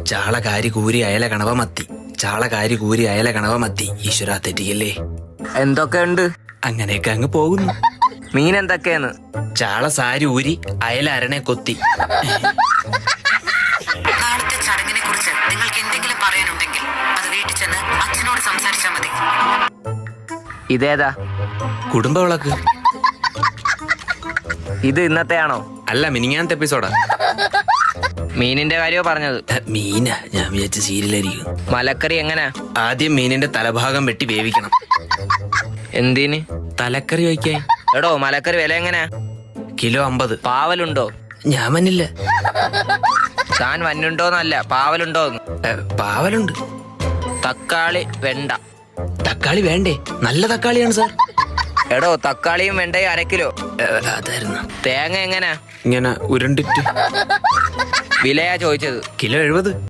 ചാളകാരി കൂരി അയല കണവ മത്തി. ചാളകാരി കൂരി അയല കണവ മത്തി. ഈശ്വരാ തെറ്റിക്കല്ലേ. എന്തൊക്കെയുണ്ട്? അങ്ങനെയൊക്കെ അങ്ങ് പോകുന്നു. മീൻ എന്തൊക്കെയാണ്? ചാള സാരി ഊരി അയല അരണെ കൊത്തി. നാളത്തെ ചടങ്ങിനെ കുറിച്ച് നിങ്ങൾക്ക് എന്തെങ്കിലും പറയാനുണ്ടെങ്കിൽ അത് വീട്ടിൽ ചെന്ന് അച്ഛനോട് സംസാരിച്ചാൽ മതി. ഇതേതാ? കുടുംബവിളക്ക്. ഇത് ഇന്നത്തെയാണോ? അല്ല, മിനിങ്ങാനത്തെ എപ്പിസോഡാ. മീനിന്റെ കാര്യമോ പറഞ്ഞത്? മീനാ, ഞാൻ വിചാരിച്ച സീരിയലായിരിക്കും. മലക്കറി എങ്ങനാ? ആദ്യം മീനിന്റെ തലഭാഗം വെട്ടി വേവിക്കണം. എന്തിന്? തലക്കറി വയ്ക്കാൻ. എടോ, മലക്കറി വില എങ്ങനാ? കിലോ 50. പാവലുണ്ടോ? ഞാൻ മന്നില്ല. താൻ വന്നുണ്ടോന്നല്ല, പാവലുണ്ടോന്ന്. പാവലുണ്ട്. തക്കാളി വെണ്ട. തക്കാളി വേണ്ടേ? നല്ല തക്കാളിയാണ് സാർ. എടോ, തക്കാളിയും വെണ്ടയും 1/2 കിലോ. അതായിരുന്നു. തേങ്ങ എങ്ങനാ? ഇങ്ങനെ ഉരുണ്ടിട്ട്. വിലയാ ചോദിച്ചത്. കിലോ 70.